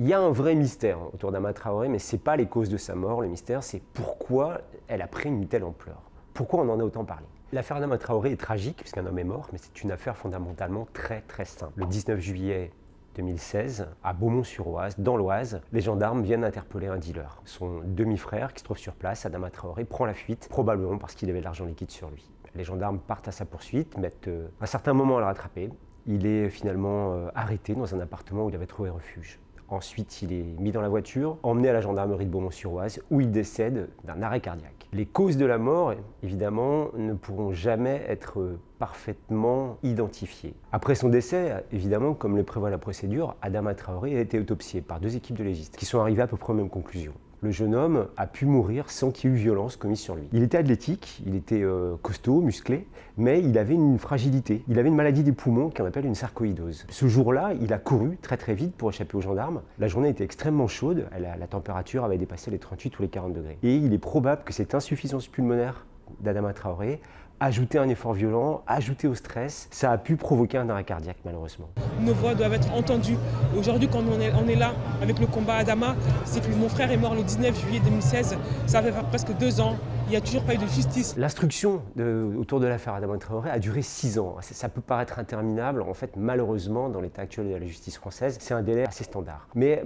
Il y a un vrai mystère autour d'Adama Traoré, mais ce n'est pas les causes de sa mort. Le mystère, c'est pourquoi elle a pris une telle ampleur. Pourquoi on en a autant parlé. L'affaire Adama Traoré est tragique, puisqu'un homme est mort, mais c'est une affaire fondamentalement très simple. Le 19 juillet 2016, à Beaumont-sur-Oise, dans l'Oise, les gendarmes viennent interpeller un dealer. Son demi-frère, qui se trouve sur place, Adama Traoré, prend la fuite, probablement parce qu'il avait de l'argent liquide sur lui. Les gendarmes partent à sa poursuite, mettent un certain moment à le rattraper. Il est finalement arrêté dans un appartement où il avait trouvé refuge. Ensuite, il est mis dans la voiture, emmené à la gendarmerie de Beaumont-sur-Oise, où il décède d'un arrêt cardiaque. Les causes de la mort, évidemment, ne pourront jamais être parfaitement identifiées. Après son décès, évidemment, comme le prévoit la procédure, Adama Traoré a été autopsié par 2 équipes de légistes, qui sont arrivées à peu près aux mêmes conclusions. Le jeune homme a pu mourir sans qu'il y ait eu violence commise sur lui. Il était athlétique, il était costaud, musclé, mais il avait une fragilité. Il avait une maladie des poumons qu'on appelle une sarcoïdose. Ce jour-là, il a couru très vite pour échapper aux gendarmes. La journée était extrêmement chaude, la température avait dépassé les 38 ou les 40 degrés. Et il est probable que cette insuffisance pulmonaire d'Adama Traoré, ajouté à un effort violent, ajouté au stress, ça a pu provoquer un arrêt cardiaque malheureusement. Nos voix doivent être entendues. Aujourd'hui, quand on est là avec le combat Adama, c'est que mon frère est mort le 19 juillet 2016. Ça fait presque 2 ans. Il n'y a toujours pas eu de justice. L'instruction autour de l'affaire Adama Traoré a duré 6 ans. Ça peut paraître interminable. En fait, malheureusement, dans l'état actuel de la justice française, c'est un délai assez standard. Mais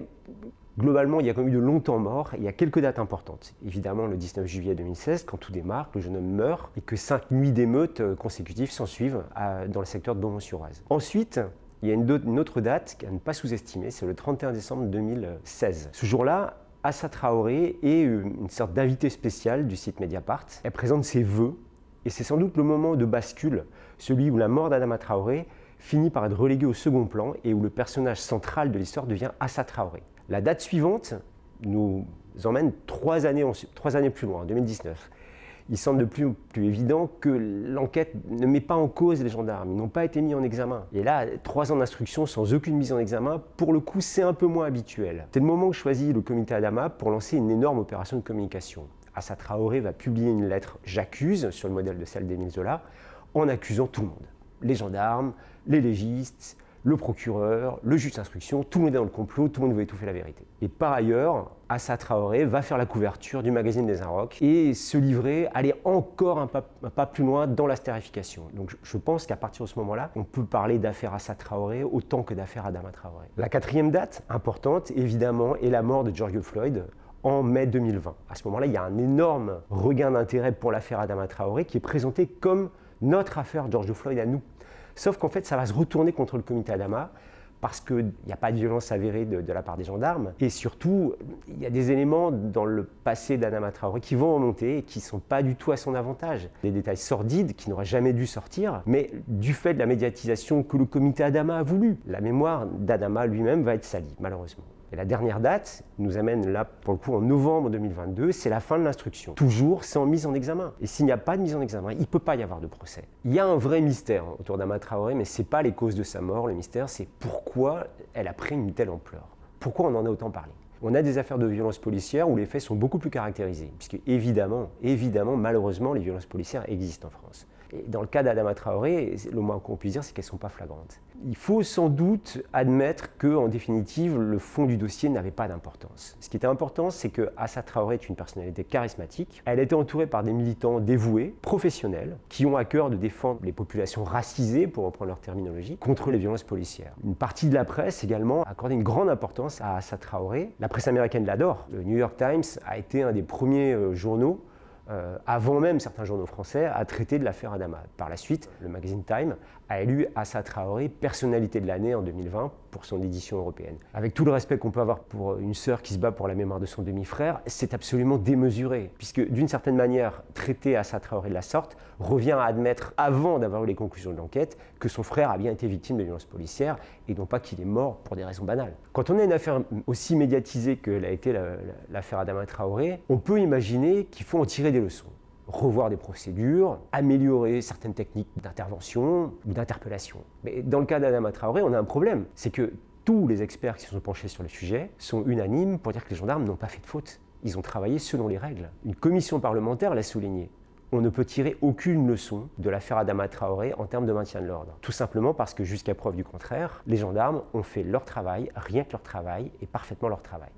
globalement, il y a quand même eu de longs temps morts. Il y a quelques dates importantes. Évidemment, le 19 juillet 2016, quand tout démarre, le jeune homme meurt et que 5 nuits d'émeutes consécutives s'ensuivent dans le secteur de Beaumont-sur-Oise. Ensuite, il y a une autre date à ne pas sous-estimer, c'est le 31 décembre 2016. Ce jour-là, Assa Traoré est une sorte d'invité spécial du site Mediapart. Elle présente ses vœux et c'est sans doute le moment de bascule, celui où la mort d'Adama Traoré finit par être reléguée au second plan et où le personnage central de l'histoire devient Assa Traoré. La date suivante nous emmène 3 années plus loin, en 2019. Il semble de plus évident que l'enquête ne met pas en cause les gendarmes. Ils n'ont pas été mis en examen. Et là, 3 ans d'instruction sans aucune mise en examen, pour le coup, c'est un peu moins habituel. C'est le moment que choisit le comité Adama pour lancer une énorme opération de communication. Assa Traoré va publier une lettre « J'accuse » sur le modèle de celle d'Émile Zola, en accusant tout le monde. Les gendarmes, les légistes, le procureur, le juge d'instruction, tout le monde est dans le complot, tout le monde veut étouffer la vérité. Et par ailleurs, Assa Traoré va faire la couverture du magazine des Inrocks et se livrer, aller encore un pas plus loin dans la starification. Donc je pense qu'à partir de ce moment-là, on peut parler d'affaire Assa Traoré autant que d'affaire Adama Traoré. La 4e date, importante évidemment, est la mort de George Floyd en mai 2020. À ce moment-là, il y a un énorme regain d'intérêt pour l'affaire Adama Traoré qui est présenté comme notre affaire George Floyd à nous. Sauf qu'en fait, ça va se retourner contre le comité Adama parce qu'il n'y a pas de violence avérée de la part des gendarmes. Et surtout, il y a des éléments dans le passé d'Adama Traoré qui vont remonter et qui ne sont pas du tout à son avantage. Des détails sordides qui n'auraient jamais dû sortir, mais du fait de la médiatisation que le comité Adama a voulu. La mémoire d'Adama lui-même va être salie, malheureusement. Et la dernière date nous amène là, pour le coup, en novembre 2022, c'est la fin de l'instruction. Toujours sans mise en examen. Et s'il n'y a pas de mise en examen, il ne peut pas y avoir de procès. Il y a un vrai mystère autour d'Adama Traoré, mais ce n'est pas les causes de sa mort. Le mystère, c'est pourquoi elle a pris une telle ampleur. Pourquoi on en a autant parlé. On a des affaires de violences policières où les faits sont beaucoup plus caractérisés, puisque évidemment, malheureusement, les violences policières existent en France. Et dans le cas d'Adama Traoré, le moins qu'on puisse dire, c'est qu'elles ne sont pas flagrantes. Il faut sans doute admettre qu'en définitive, le fond du dossier n'avait pas d'importance. Ce qui était important, c'est que Assa Traoré est une personnalité charismatique. Elle était entourée par des militants dévoués, professionnels, qui ont à cœur de défendre les populations racisées, pour reprendre leur terminologie, contre les violences policières. Une partie de la presse également a accordé une grande importance à Assa Traoré. La presse américaine l'adore. Le New York Times a été un des premiers journaux avant même certains journaux français, à traiter de l'affaire Adama. Par la suite, le magazine Time a élu Assa Traoré personnalité de l'année en 2020 pour son édition européenne. Avec tout le respect qu'on peut avoir pour une sœur qui se bat pour la mémoire de son demi-frère, c'est absolument démesuré, puisque d'une certaine manière, traiter Assa Traoré de la sorte revient à admettre, avant d'avoir eu les conclusions de l'enquête, que son frère a bien été victime de violences policières et non pas qu'il est mort pour des raisons banales. Quand on a une affaire aussi médiatisée que l'a été l'affaire Adama Traoré, on peut imaginer qu'il faut en tirer des leçons. Revoir des procédures, améliorer certaines techniques d'intervention ou d'interpellation. Mais dans le cas d'Adama Traoré, on a un problème. C'est que tous les experts qui se sont penchés sur le sujet sont unanimes pour dire que les gendarmes n'ont pas fait de faute. Ils ont travaillé selon les règles. Une commission parlementaire l'a souligné. on ne peut tirer aucune leçon de l'affaire Adama Traoré en termes de maintien de l'ordre. Tout simplement parce que jusqu'à preuve du contraire, les gendarmes ont fait leur travail, rien que leur travail, et parfaitement leur travail.